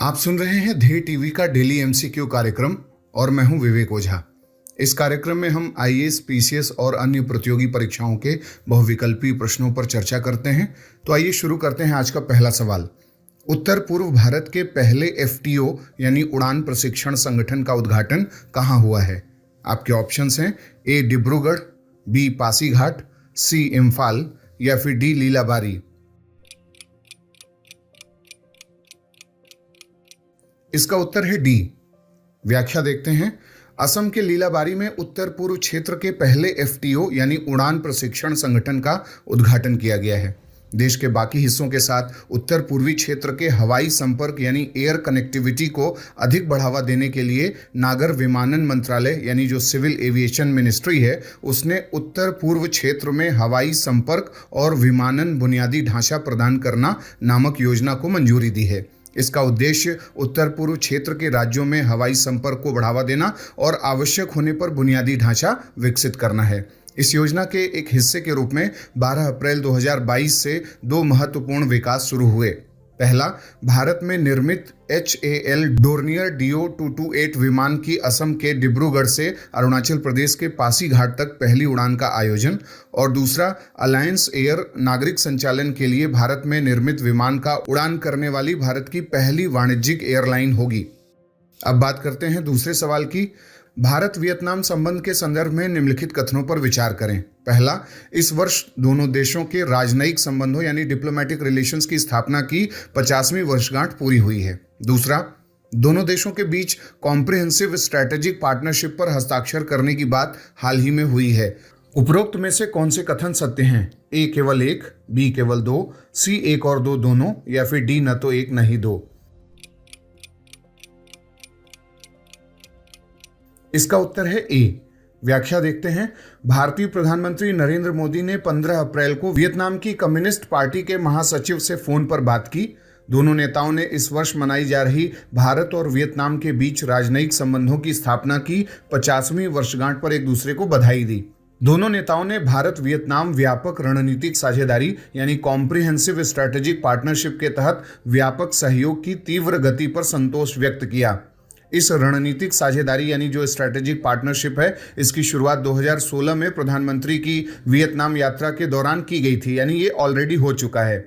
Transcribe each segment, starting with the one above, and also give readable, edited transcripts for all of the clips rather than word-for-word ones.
आप सुन रहे हैं ध्येय टीवी का डेली एमसीक्यू कार्यक्रम और मैं हूं विवेक ओझा। इस कार्यक्रम में हम आईएएस, पीसीएस और अन्य प्रतियोगी परीक्षाओं के बहुविकल्पी प्रश्नों पर चर्चा करते हैं। तो आइए शुरू करते हैं आज का पहला सवाल। उत्तर पूर्व भारत के पहले एफटीओ यानी उड़ान प्रशिक्षण संगठन का उद्घाटन कहाँ हुआ है? आपके ऑप्शंस हैं ए डिब्रूगढ़, बी पासीघाट, सी इम्फाल या फिर डी लीलाबारी। इसका उत्तर है डी। व्याख्या देखते हैं। असम के लीलाबारी में उत्तर पूर्व क्षेत्र के पहले एफटीओ यानी उड़ान प्रशिक्षण संगठन का उद्घाटन किया गया है। देश के बाकी हिस्सों के साथ उत्तर पूर्वी क्षेत्र के हवाई संपर्क यानी एयर कनेक्टिविटी को अधिक बढ़ावा देने के लिए नागर विमानन मंत्रालय यानी जो सिविल एविएशन मिनिस्ट्री है, उसने उत्तर पूर्व क्षेत्र में हवाई संपर्क और विमानन बुनियादी ढांचा प्रदान करना नामक योजना को मंजूरी दी है। इसका उद्देश्य उत्तर पूर्व क्षेत्र के राज्यों में हवाई संपर्क को बढ़ावा देना और आवश्यक होने पर बुनियादी ढांचा विकसित करना है। इस योजना के एक हिस्से के रूप में 12 अप्रैल 2022 से दो महत्वपूर्ण विकास शुरू हुए। पहला, भारत में निर्मित HAL डोर्नियर DO-228 विमान की असम के डिब्रूगढ़ से अरुणाचल प्रदेश के पासीघाट तक पहली उड़ान का आयोजन, और दूसरा, अलायंस एयर नागरिक संचालन के लिए भारत में निर्मित विमान का उड़ान करने वाली भारत की पहली वाणिज्यिक एयरलाइन होगी। अब बात करते हैं दूसरे सवाल की। भारत वियतनाम संबंध के संदर्भ में निम्नलिखित कथनों पर विचार करें। पहला, इस वर्ष दोनों देशों के राजनयिक संबंधों यानी डिप्लोमेटिक रिलेशंस की स्थापना की 50वीं वर्षगांठ पूरी हुई है। दूसरा, दोनों देशों के बीच कॉम्प्रिहेंसिव स्ट्रैटेजिक पार्टनरशिप पर हस्ताक्षर करने की बात हाल ही में हुई है। उपरोक्त में से कौन से कथन सत्य हैं? ए केवल एक, बी केवल दो, सी एक और दो दोनों, या फिर डी न तो एक न ही दो। इसका उत्तर है ए। व्याख्या देखते हैं। भारतीय प्रधानमंत्री नरेंद्र मोदी ने 15 अप्रैल को वियतनाम की कम्युनिस्ट पार्टी के महासचिव से फोन पर बात की। दोनों नेताओं ने इस वर्ष मनाई जा रही भारत और वियतनाम के बीच राजनयिक संबंधों की स्थापना की 50वीं वर्षगांठ पर एक दूसरे को बधाई दी। दोनों नेताओं ने भारत वियतनाम व्यापक रणनीतिक साझेदारी यानी कॉम्प्रिहेंसिव स्ट्रैटेजिक पार्टनरशिप के तहत व्यापक सहयोग की तीव्र गति पर संतोष व्यक्त किया। इस रणनीतिक साझेदारी यानी जो स्ट्रैटेजिक पार्टनरशिप है, इसकी शुरुआत 2016 में प्रधानमंत्री की वियतनाम यात्रा के दौरान की गई थी, यानी ये ऑलरेडी हो चुका है।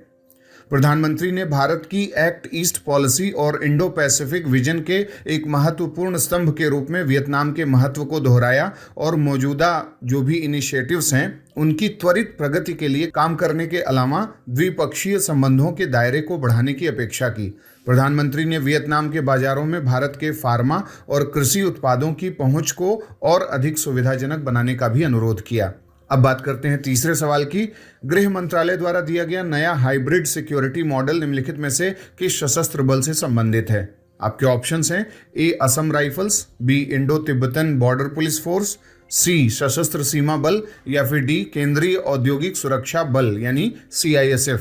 प्रधानमंत्री ने भारत की एक्ट ईस्ट पॉलिसी और इंडो पैसिफिक विजन के एक महत्वपूर्ण स्तंभ के रूप में वियतनाम के महत्व को दोहराया और मौजूदा जो भी इनिशिएटिव्स हैं उनकी त्वरित प्रगति के लिए काम करने के अलावा द्विपक्षीय संबंधों के दायरे को बढ़ाने की अपेक्षा की। प्रधानमंत्री ने वियतनाम के बाजारों में भारत के फार्मा और कृषि उत्पादों की पहुंच को और अधिक सुविधाजनक बनाने का भी अनुरोध किया। अब बात करते हैं तीसरे सवाल की। गृह मंत्रालय द्वारा दिया गया नया हाइब्रिड सिक्योरिटी मॉडल निम्नलिखित में से किस सशस्त्र बल से संबंधित है? आपके ऑप्शंस हैं A Assam rifles, B Indo Tibetan border police force, C Sashastra Seema बल, या फिर डी केंद्रीय औद्योगिक सुरक्षा बल यानी CISF।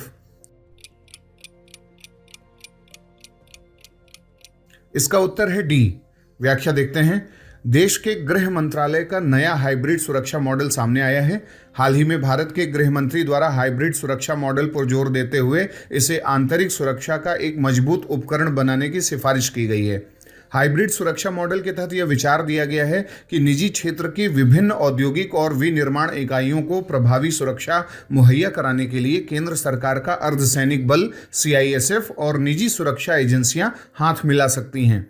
इसका उत्तर है डी। व्याख्या देखते हैं। देश के गृह मंत्रालय का नया हाइब्रिड सुरक्षा मॉडल सामने आया है। हाल ही में भारत के गृह मंत्री द्वारा हाइब्रिड सुरक्षा मॉडल पर जोर देते हुए इसे आंतरिक सुरक्षा का एक मजबूत उपकरण बनाने की सिफारिश की गई है। हाइब्रिड सुरक्षा मॉडल के तहत यह विचार दिया गया है कि निजी क्षेत्र की विभिन्न औद्योगिक और विनिर्माण इकाइयों को प्रभावी सुरक्षा मुहैया कराने के लिए केंद्र सरकार का अर्धसैनिक बल CISF और निजी सुरक्षा एजेंसियां हाथ मिला सकती हैं।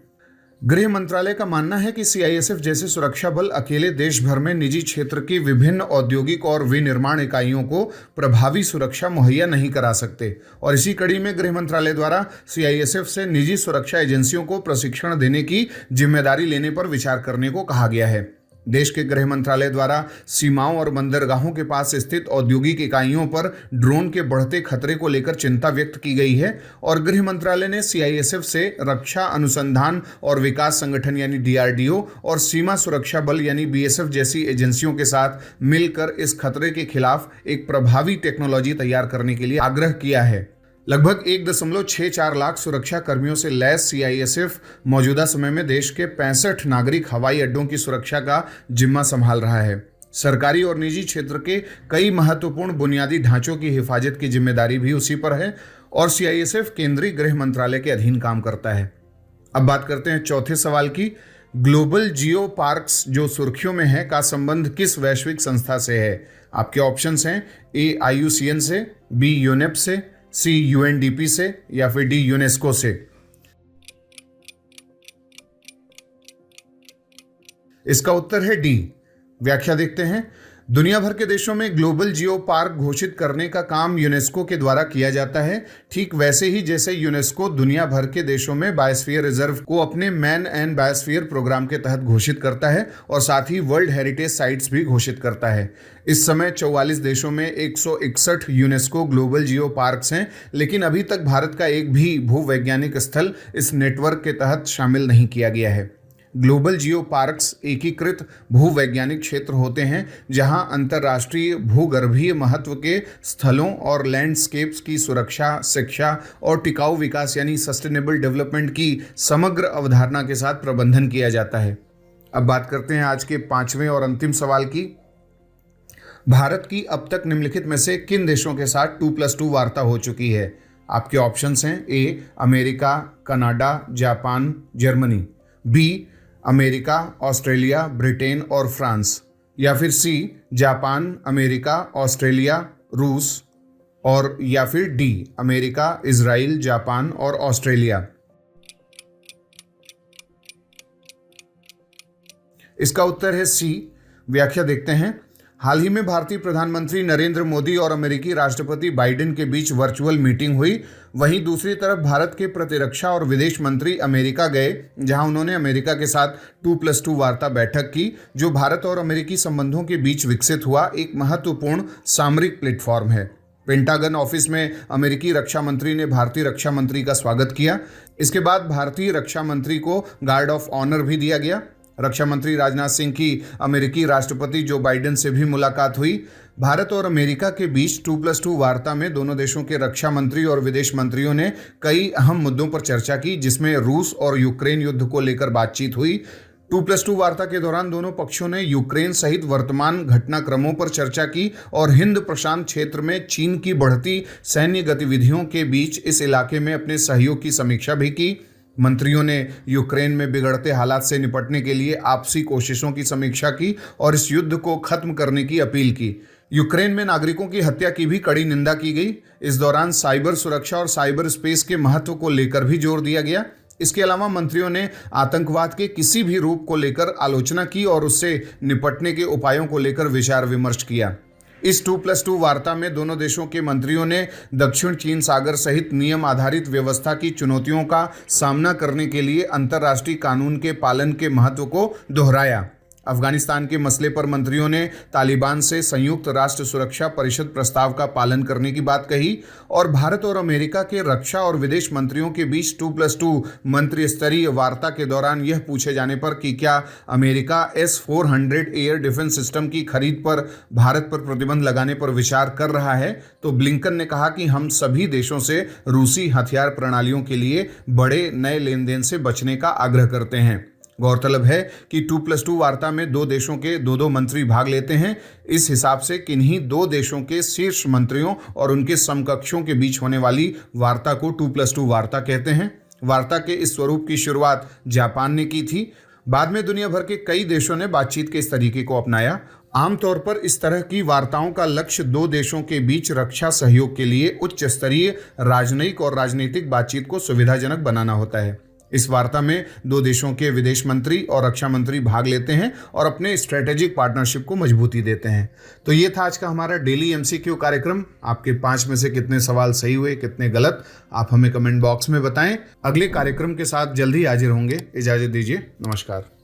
गृह मंत्रालय का मानना है कि CISF जैसे सुरक्षा बल अकेले देश भर में निजी क्षेत्र की विभिन्न औद्योगिक और विनिर्माण इकाइयों को प्रभावी सुरक्षा मुहैया नहीं करा सकते, और इसी कड़ी में गृह मंत्रालय द्वारा CISF से निजी सुरक्षा एजेंसियों को प्रशिक्षण देने की जिम्मेदारी लेने पर विचार करने को कहा गया है। देश के गृह मंत्रालय द्वारा सीमाओं और बंदरगाहों के पास स्थित औद्योगिक इकाइयों पर ड्रोन के बढ़ते खतरे को लेकर चिंता व्यक्त की गई है, और गृह मंत्रालय ने CISF से रक्षा अनुसंधान और विकास संगठन यानी DRDO और सीमा सुरक्षा बल यानी BSF जैसी एजेंसियों के साथ मिलकर इस खतरे के खिलाफ एक प्रभावी टेक्नोलॉजी तैयार करने के लिए आग्रह किया है। लगभग 1.64 लाख सुरक्षा कर्मियों से लैस CISF मौजूदा समय में देश के 65 नागरिक हवाई अड्डों की सुरक्षा का जिम्मा संभाल रहा है। सरकारी और निजी क्षेत्र के कई महत्वपूर्ण बुनियादी ढांचों की हिफाजत की जिम्मेदारी भी उसी पर है, और CISF केंद्रीय गृह मंत्रालय के अधीन काम करता है। अब बात करते हैं चौथे सवाल की। ग्लोबल जियो पार्क्स जो सुर्खियों में है का संबंध किस वैश्विक संस्था से है? आपके ऑप्शंस हैं ए IUCN से, बी यूनेप से, सी UNDP से या फिर डी यूनेस्को से। इसका उत्तर है डी। व्याख्या देखते हैं। दुनिया भर के देशों में ग्लोबल जियो पार्क घोषित करने का काम यूनेस्को के द्वारा किया जाता है, ठीक वैसे ही जैसे यूनेस्को दुनिया भर के देशों में बायोस्फीयर रिजर्व को अपने मैन एंड बायोस्फीयर प्रोग्राम के तहत घोषित करता है और साथ ही वर्ल्ड हेरिटेज साइट्स भी घोषित करता है। इस समय 44 देशों में 161 यूनेस्को ग्लोबल जियो पार्क्स हैं, लेकिन अभी तक भारत का एक भी भूवैज्ञानिक स्थल इस नेटवर्क के तहत शामिल नहीं किया गया है। ग्लोबल जियो पार्क्स एकीकृत भूवैज्ञानिक क्षेत्र होते हैं जहां अंतर्राष्ट्रीय भूगर्भीय महत्व के स्थलों और लैंडस्केप्स की सुरक्षा, शिक्षा और टिकाऊ विकास यानी सस्टेनेबल डेवलपमेंट की समग्र अवधारणा के साथ प्रबंधन किया जाता है। अब बात करते हैं आज के पांचवें और अंतिम सवाल की। भारत की अब तक निम्नलिखित में से किन देशों के साथ 2+2 वार्ता हो चुकी है? आपके ऑप्शंस हैं A America, Canada, Japan, Germany, B America, Australia, Britain और फ्रांस, या फिर सी जापान, अमेरिका, ऑस्ट्रेलिया, रूस, और या फिर डी अमेरिका, इजराइल, जापान और ऑस्ट्रेलिया। इसका उत्तर है सी। व्याख्या देखते हैं। हाल ही में भारतीय प्रधानमंत्री नरेंद्र मोदी और अमेरिकी राष्ट्रपति बाइडेन के बीच वर्चुअल मीटिंग हुई। वहीं दूसरी तरफ भारत के प्रतिरक्षा और विदेश मंत्री अमेरिका गए, जहां उन्होंने अमेरिका के साथ 2+2 वार्ता बैठक की, जो भारत और अमेरिकी संबंधों के बीच विकसित हुआ एक महत्वपूर्ण सामरिक प्लेटफॉर्म है। पेंटागन ऑफिस में अमेरिकी रक्षा मंत्री ने भारतीय रक्षा मंत्री का स्वागत किया। इसके बाद भारतीय रक्षा मंत्री को गार्ड ऑफ ऑनर भी दिया गया। रक्षा मंत्री राजनाथ सिंह की अमेरिकी राष्ट्रपति जो बाइडेन से भी मुलाकात हुई। भारत और अमेरिका के बीच 2+2 वार्ता में दोनों देशों के रक्षा मंत्री और विदेश मंत्रियों ने कई अहम मुद्दों पर चर्चा की, जिसमें रूस और यूक्रेन युद्ध को लेकर बातचीत हुई। 2+2 वार्ता के दौरान दोनों पक्षों ने यूक्रेन सहित वर्तमान घटनाक्रमों पर चर्चा की और हिंद प्रशांत क्षेत्र में चीन की बढ़ती सैन्य गतिविधियों के बीच इस इलाके में अपने सहयोग की समीक्षा भी की। मंत्रियों ने यूक्रेन में बिगड़ते हालात से निपटने के लिए आपसी कोशिशों की समीक्षा की और इस युद्ध को खत्म करने की अपील की। यूक्रेन में नागरिकों की हत्या की भी कड़ी निंदा की गई। इस दौरान साइबर सुरक्षा और साइबर स्पेस के महत्व को लेकर भी जोर दिया गया। इसके अलावा मंत्रियों ने आतंकवाद के किसी भी रूप को लेकर आलोचना की और उससे निपटने के उपायों को लेकर विचार विमर्श किया। इस 2+2 वार्ता में दोनों देशों के मंत्रियों ने दक्षिण चीन सागर सहित नियम आधारित व्यवस्था की चुनौतियों का सामना करने के लिए अंतर्राष्ट्रीय कानून के पालन के महत्व को दोहराया। अफगानिस्तान के मसले पर मंत्रियों ने तालिबान से संयुक्त राष्ट्र सुरक्षा परिषद प्रस्ताव का पालन करने की बात कही और भारत और अमेरिका के रक्षा और विदेश मंत्रियों के बीच 2+2 मंत्री स्तरीय वार्ता के दौरान यह पूछे जाने पर कि क्या America S-400 air defence system की खरीद पर भारत पर प्रतिबंध लगाने पर विचार कर रहा है, तो ब्लिंकन ने कहा कि हम सभी देशों से रूसी हथियार प्रणालियों के लिए बड़े नए लेन देन से बचने का आग्रह करते हैं। गौरतलब है कि 2+2 वार्ता में दो देशों के दो मंत्री भाग लेते हैं। इस हिसाब से किन्हीं दो देशों के शीर्ष मंत्रियों और उनके समकक्षों के बीच होने वाली वार्ता को 2+2 वार्ता कहते हैं। वार्ता के इस स्वरूप की शुरुआत जापान ने की थी। बाद में दुनिया भर के कई देशों ने बातचीत के इस तरीके को अपनाया। आमतौर पर इस तरह की वार्ताओं का लक्ष्य दो देशों के बीच रक्षा सहयोग के लिए उच्च स्तरीय राजनयिक और राजनीतिक बातचीत को सुविधाजनक बनाना होता है। इस वार्ता में दो देशों के विदेश मंत्री और रक्षा मंत्री भाग लेते हैं और अपने स्ट्रेटेजिक पार्टनरशिप को मजबूती देते हैं। तो ये था आज का हमारा डेली MCQ कार्यक्रम। आपके 5 में से कितने सवाल सही हुए, कितने गलत, आप हमें कमेंट बॉक्स में बताएं। अगले कार्यक्रम के साथ जल्दी हाजिर होंगे। इजाजत दीजिए, नमस्कार।